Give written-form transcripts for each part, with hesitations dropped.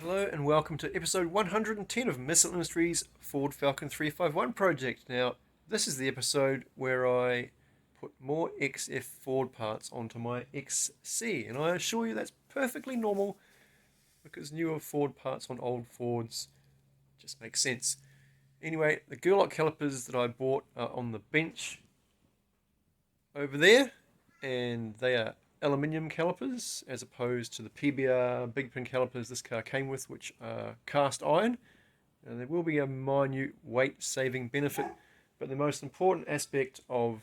Hello and welcome to episode 110 of Missle Industries Ford Falcon 351 project. Now, this is the episode where I put more XF Ford parts onto my XC, and I assure you that's perfectly normal because newer Ford parts on old Fords just make sense. Anyway, the Girlock calipers that I bought are on the bench over there, and they are aluminium calipers as opposed to the PBR big pin calipers this car came with, which are cast iron. And there will be a minute weight saving benefit, but the most important aspect of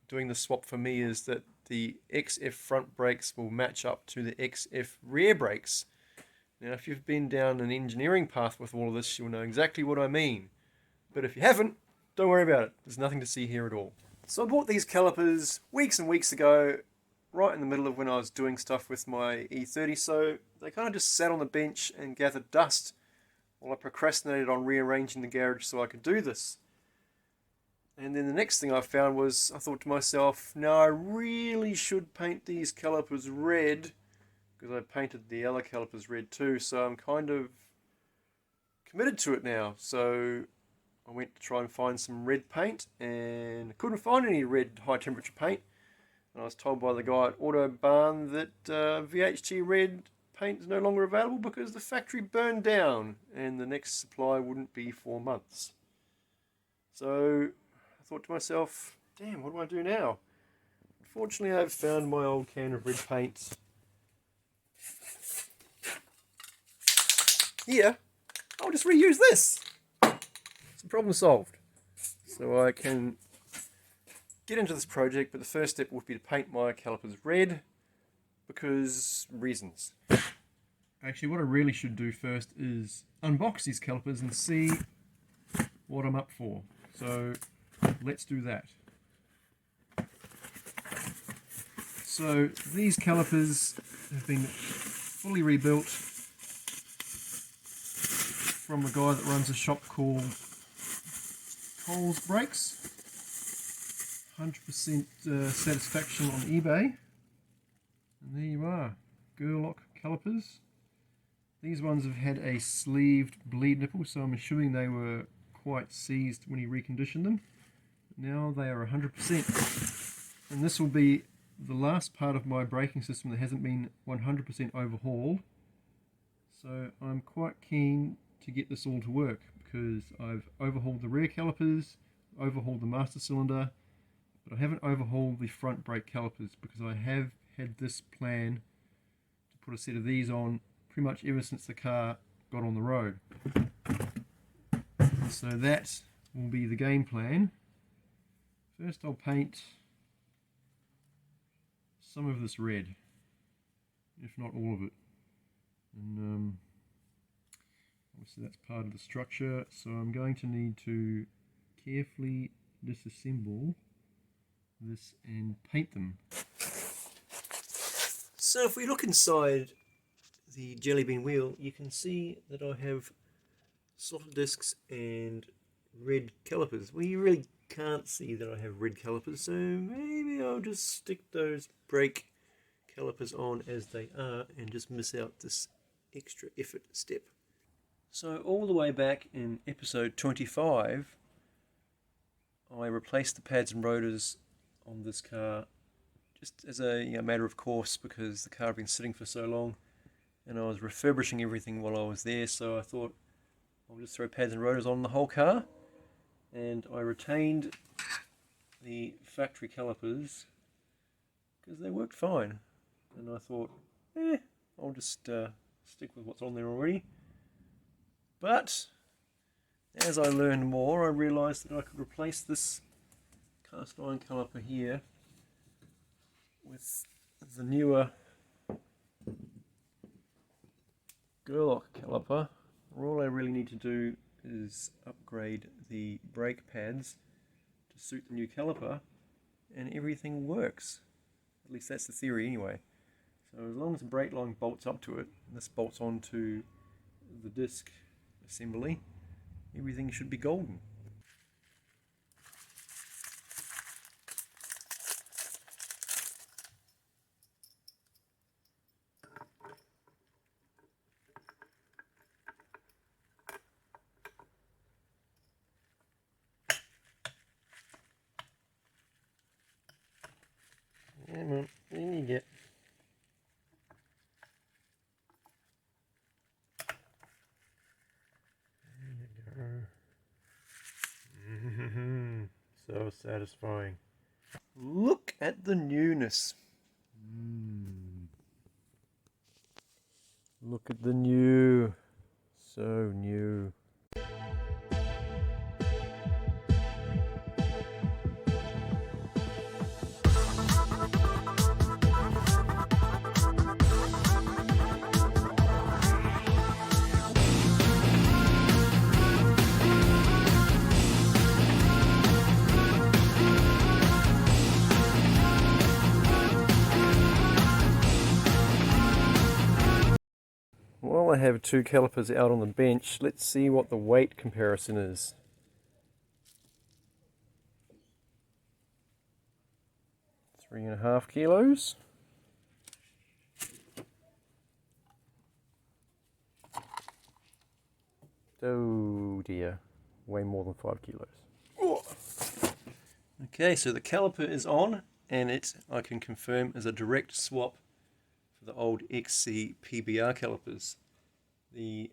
doing the swap for me is that the XF front brakes will match up to the XF rear brakes. Now, if you've been down an engineering path with all of this, you'll know exactly what I mean. But if you haven't, don't worry about it. There's nothing to see here at all. So I bought these calipers weeks and weeks ago, right in the middle of when I was doing stuff with my E30, so they kind of just sat on the bench and gathered dust while I procrastinated on rearranging the garage so I could do this. And then the next thing I found was, I thought to myself, no, I really should paint these calipers red, because I painted the other calipers red too, so I'm kind of committed to it now. So I went to try and find some red paint and couldn't find any red high temperature paint. And I was told by the guy at Autobahn that VHT red paint is no longer available because the factory burned down and the next supply wouldn't be for months. So I thought to myself, damn, what do I do now? Unfortunately, I've found my old can of red paint here. I'll just reuse this. It's a problem solved. So I can get into this project, but the first step would be to paint my calipers red because reasons. Actually, what I really should do first is unbox these calipers and see what I'm up for. So let's do that. So these calipers have been fully rebuilt from a guy that runs a shop called Coles Brakes. 100% satisfaction on eBay. And there you are, Girlock calipers. These ones have had a sleeved bleed nipple, so I'm assuming they were quite seized when he reconditioned them. Now they are 100%. And this will be the last part of my braking system that hasn't been 100% overhauled. So I'm quite keen to get this all to work because I've overhauled the rear calipers, overhauled the master cylinder, but I haven't overhauled the front brake calipers because I have had this plan to put a set of these on pretty much ever since the car got on the road. So that will be the game plan. First I'll paint some of this red, if not all of it. And obviously that's part of the structure, so I'm going to need to carefully disassemble this and paint them. So if we look inside the jelly bean wheel, you can see that I have slotted discs and red calipers. Well, you really can't see that I have red calipers, so maybe I'll just stick those brake calipers on as they are and just miss out this extra effort step. So all the way back in episode 25, I replaced the pads and rotors on this car just as a matter of course because the car had been sitting for so long and I was refurbishing everything while I was there, so I thought I'll just throw pads and rotors on the whole car, and I retained the factory calipers because they worked fine, and I thought I'll just stick with what's on there already. But as I learned more, I realised that I could replace this cast iron caliper here with the newer Girlock caliper. All I really need to do is upgrade the brake pads to suit the new caliper and everything works. At least that's the theory anyway. So as long as the brake line bolts up to it, and this bolts onto the disc assembly, everything should be golden. satisfying. Look at the newness. Look at the new. So new. While I have two calipers out on the bench, let's see what the weight comparison is. Three and a half kilos. Oh dear, way more than 5 kilos. Oh. Okay, so the caliper is on, and it, I can confirm, is a direct swap for the old XC PBR calipers. The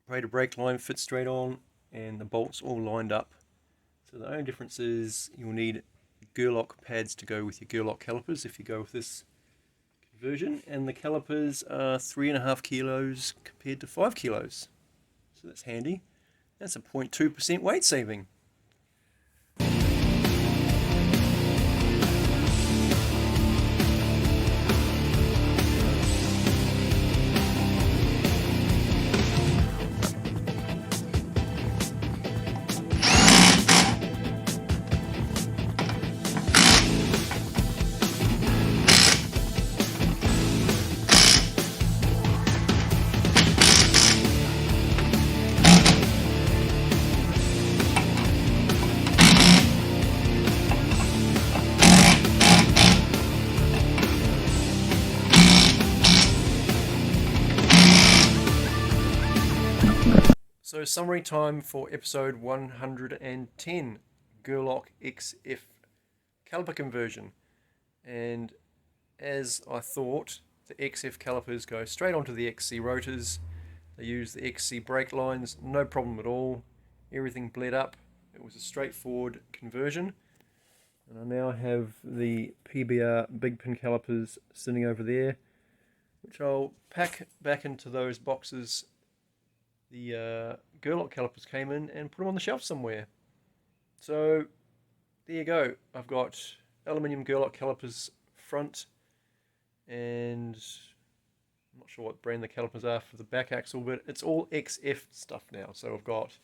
braided brake line fits straight on, and the bolts all lined up. So the only difference is you'll need Girlock pads to go with your Girlock calipers if you go with this conversion, and the calipers are 3.5 kilos compared to 5 kilos. So that's handy. That's a 0.2% weight saving. So summary time for episode 110, Girlock XF caliper conversion. And as I thought, the XF calipers go straight onto the XC rotors. They use the XC brake lines, no problem at all. Everything bled up. It was a straightforward conversion. And I now have the PBR big pin calipers sitting over there, which I'll pack back into those boxes the Girlock calipers came in and put them on the shelf somewhere. So there you go. I've got aluminium Girlock calipers front, and I'm not sure what brand the calipers are for the back axle, but it's all XF stuff now. So I've got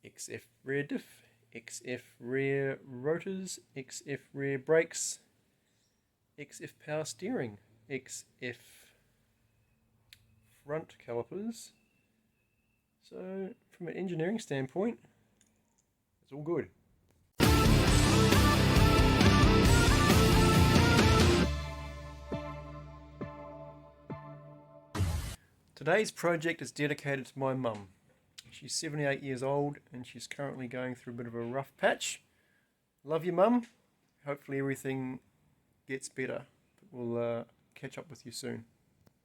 XF rear diff, XF rear rotors, XF rear brakes, XF power steering, XF front calipers. So from an engineering standpoint, it's all good. Today's project is dedicated to my mum. She's 78 years old and she's currently going through a bit of a rough patch. Love you, Mum. Hopefully everything gets better. We'll catch up with you soon.